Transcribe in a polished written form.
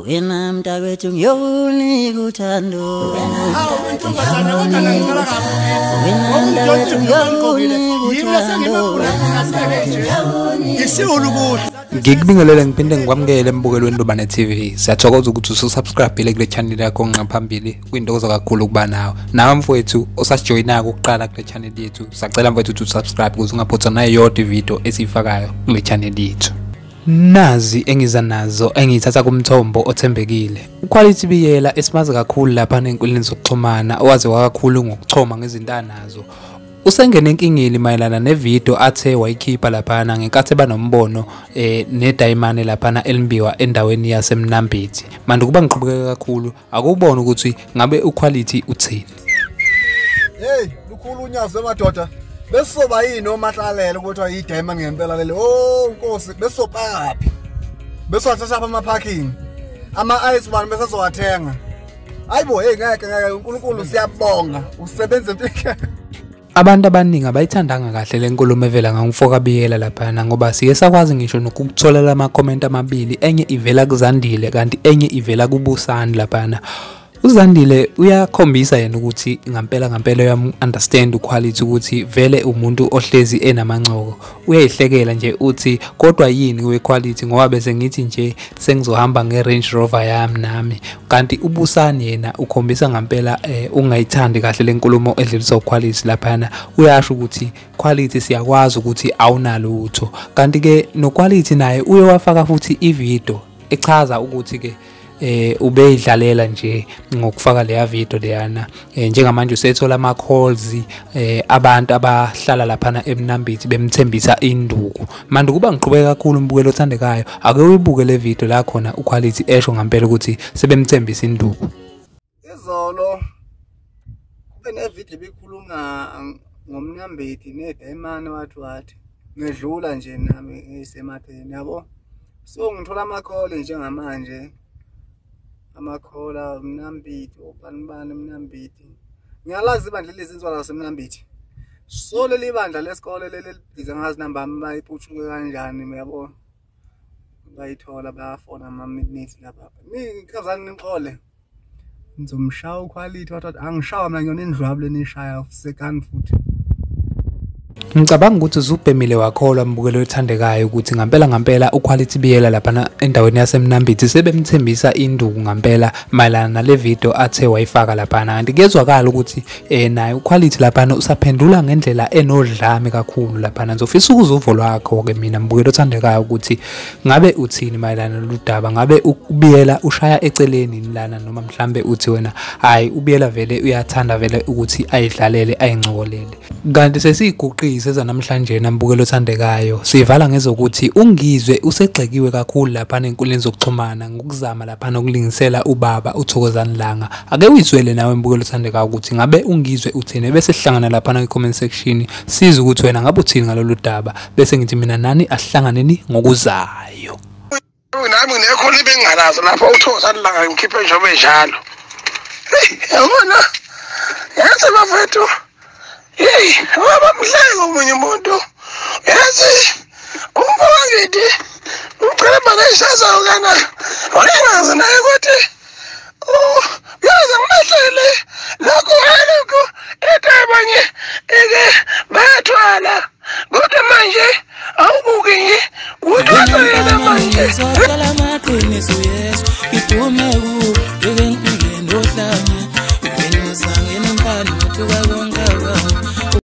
Wena mntakwethu ngiyokunika uthando. Ngikubingelele ngiphinde ngikwamukele embukelo weNdobane TV. Siyathokoza ukuthi ususubscribe kule channel yakho ngaphambili. Kuyintokozo kakhulu ukuba nawe mfowethu osasijoyina ukuqala kule channel yethu. Sacela mfowethu ukuthi usubscribe ukuze ungaphutha nayo yonke video esiyifakayo kule channel yethu. Nazi engiza nazo engithatha kumthombo othembekile. Uquality Biyela esimazi kakhulu lapha enkundleni zokuxhumana owazi kakhulu ngokuchoma ngezinto nazo. Usengene enkingeni mayelana nevideo athe wayikhipha lapha ngenkathi banombono nedayimane lapha elimbiwa endaweni yaseMnambithi. Manje kuba ngiqhubeka kakhulu akubona ukuthi ngabe uquality uthini. Hey, lukhulu unyazo emadoda. Besoba yini omatlalele ukuthi idayimane ngempela lele. Oh Nkosi, besoba yaphi? Besothatha ama parking. Ama ice bani besazowathenga. Hayibo, hey ngeke uNkulunkulu siyabonga. Usebenza empilweni. Abantu abaningi abayithandanga kahle lenkulumo evela ngangifo Biyela lapha ngoba siye sakwazi ngisho nokutholela ama comment amabili, enye ivela kuZandile kanti enye ivela kuBusani lapha. uZandile uyakhombisa yena ukuthi ngampela uyamunderstand uquality ukuthi vele umuntu ohlezi enamancoko. Uyayihlekela nje uthi kodwa yini kwequality ngoba bese ngithi nje sengizohamba ngeRange Rover yami nami. Kanti uBusani yena ukhombisa ngampela ungayithandi kahle lenkulumo edlulisa uquality lapha. Uyasho ukuthi quality siyakwazi ukuthi awunalo utho. Kanti ke noquality naye uye wafaka futhi ivideo echaza ukuthi ke ubeyidlalela nje ngokufaka leya video leyana. Njengamanje usethola ama calls abantu abahlala lapha eMnambithi bemthembisa induku. Manje kuba ngiqhubeka kakhulu umbukelo othandekayo ake uyibuke le video la khona uquality esho ngampela ukuthi sebemthembisa induku. Izolo kube ne video bekhuluma ngomNambithi nedayimane wathi ngedlula nje nami ngisematheni yabo. So ngithola ama call njengamanje. Amakhola uMnambithi obanibani uMnambithi ngiyalazi ibandla lezinzwa la seMnambithi. So leli bandla lesikole leli libiza ngazi namba ami bayiphutshuke kanjani yabo. Bayithola bayafona ama minutes lapha. Ngikhazani niqole ngizomshaya uquality wathi angishawa mina ngiyona indlwabu lenishaya second futhi. Ngicabanga ukuthi uzubhemile wakholwa mbukelo othandekayo ukuthi ngampela uquality Biyela lapha endaweni yaseMnambithi sebemthembisa induku ngampela mayelana nale video athe wayifaka lapha. Kanti kezwakala ukuthi naye uquality lapha usaphendula ngendlela enodlame kakhulu lapha. Ngizofisa ukuzuvo lwakho ke mina mbukelo othandekayo ukuthi ngabe uthini mayelana noludaba. Ngabe uBiyela ushaya eceleni lana noma mhlambe uthi wena hayi uBiyela vele uyathanda vele ukuthi ayidlalele ayingcokolele. Kanti sesiguqisa namhlanje nambukelo othandekayo sivala ngezokuthi uNgizwe usegxekiwe kakhulu lapha enkundleni zokuxhumana ngokuzama lapha nokulingisela ubaba uThokozani Langa. Ake uyizwele nawe mbukelo othandekayo ukuthi ngabe uNgizwe uthini bese sihlangana lapha kwi-comment section siza ukuthi wena ngabe uthini ngalolu daba bese ngithi mina nani asihlanganeni ngokuzayo. Nami nginekhona ibengalazo lapha uThokozani Langa ngimkhiphe njengoba enjalo. Yabona yazi bafethu. Hey, wabamhlelo omunye umuntu. Yazi umfowethu uqala banayishaza ukana. Wayengazi naye ukuthi yazi ngimehlele lokho haloko etabanye eke bathwala. Kodwa manje awubuke nje uthwala manje. Sokala maqiniso yesu iphume ku ngeke ngihlanye. Ngene sangena ngani uthuka